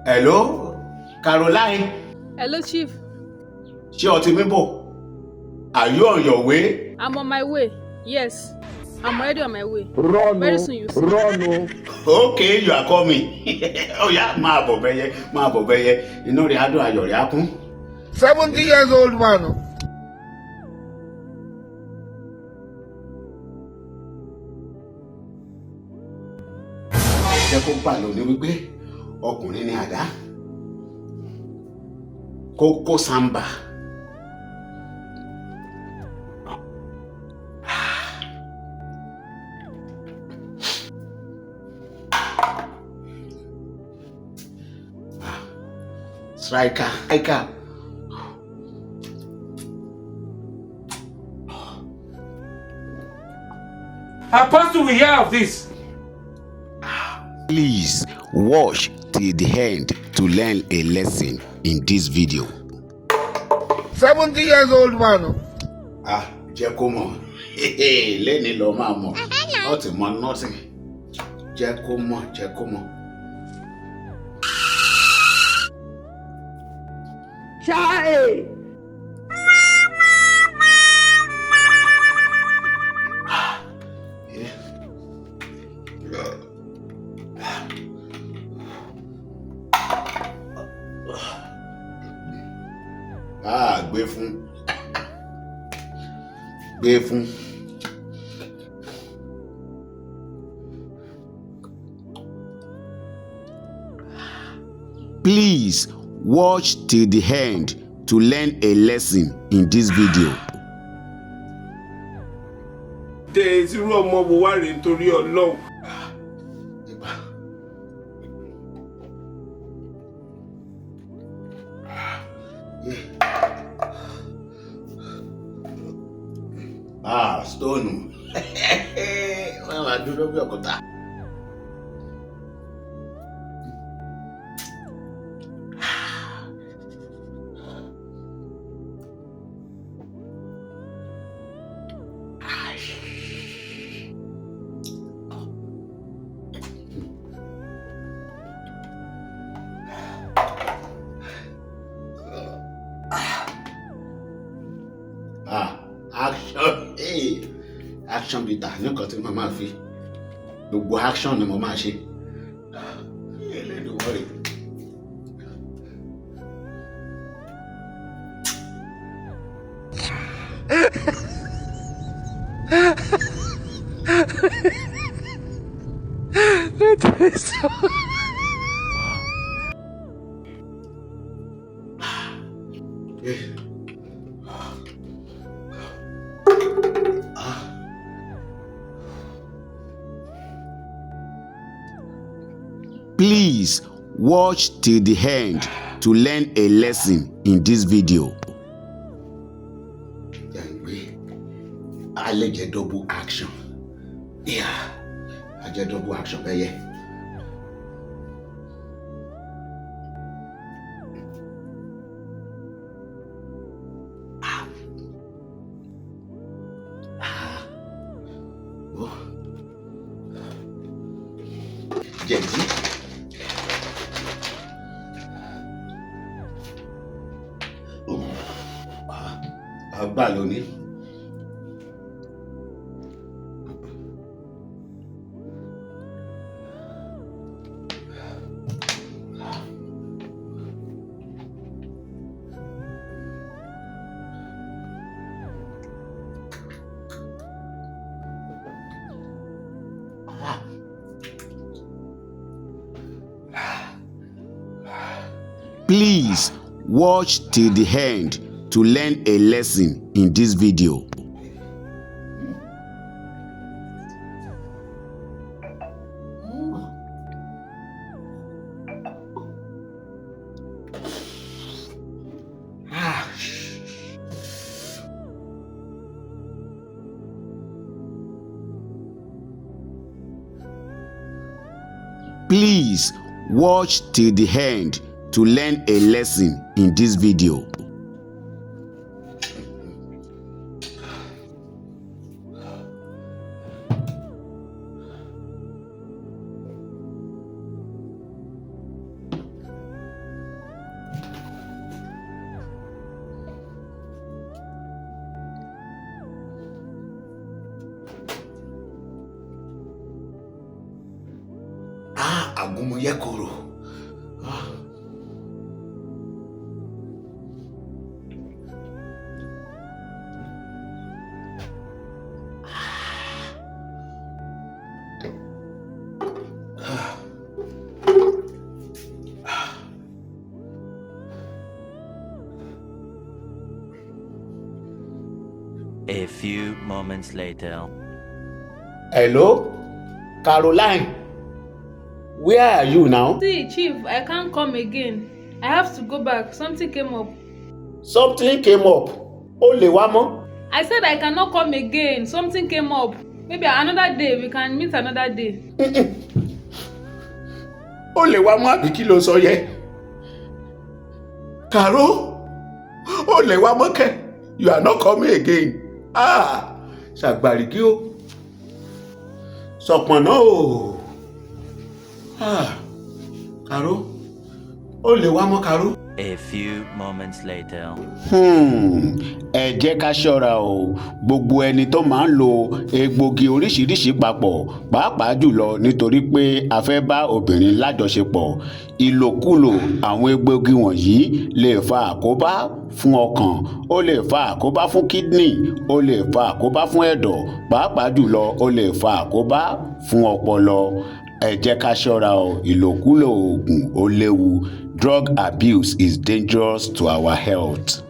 Hello, Caroline. Hello, Chief. Ṣé o ti mí bọ̀? Are you on your way? I'm on my way. Yes, I'm already on my way. Run, Very soon you see. run. Okay, you are coming. Oh yeah, máa bọ̀ bẹ́yẹ. Inú rẹ̀ á dùn, ayọ̀ rẹ̀ á kún. 70 years old man. Jẹ́ kó gbà lónìí wípé ọkùnrin ni àdá. Kókó samba. Striker. Apostle, we hear of this. Please watch till the end to learn a lesson in this video. 70 years old man. Jẹ́ kó mọ̀. Lẹ́ni lọ máa mọ̀. Not mọ̀ nothing. Jẹ́ kó mọ̀. Chai. Gbé fún. Please watch till the end to learn a lesson in this video. There's irú ọmọ wo wá rèé nítorí Ọlọ́run. Stone. Wọ́n máa dúró bí òkúta. Action. Action bitter nǹkan tí mo máa fi gbogbo action ni mo máa ṣe. Elédùmarè. Please watch till the end to learn a lesson in this video. Alẹ́ jẹ́ double action. A jẹ́ double action bẹ́yẹ. Jẹ̀dí. Àgbà lónìí. Please watch till the end to learn a lesson in this video. Please watch till the end to learn a lesson in this video. ọmọ yẹ kóró. A few moments later. Hello, Caroline. Where are you now? See, Chief, I can't come again. I have to go back. Something came up. Something came up. Ó lè wá mọ́. I said I cannot come again. Something came up. Maybe another day. We can meet another day. Ó lè wá mọ́ àbí kí ló sọ yẹ? Caro, ó lè wá mọ́ kẹ́. You are not coming again. Ṣàgbàrígí o. Sọ̀pọ̀nà o. Caro, ó lè wá mọ́ Caro. A few moments later. Ẹ jẹ́ ká ṣọ́ra o. Gbogbo ẹni tó máa ń lo egbògi oríṣiríṣi papọ̀, pàápàá jùlọ nítorí pé a fẹ́ bá obìnrin lájọṣepọ̀. Ìlòkulò àwọn egbògi wọ̀nyí lè fa àkóbá fún ọkàn, ó lè fa àkóbá fún kidney, ó lè fa àkóbá fún ẹ̀dọ̀, pàápàá jùlọ ó lè fa àkóbá fún ọpọlọ. Ẹ jẹ́ ká ṣọ́ra o. Ìlòkulò oògùn ó léwu. Drug abuse is dangerous to our health.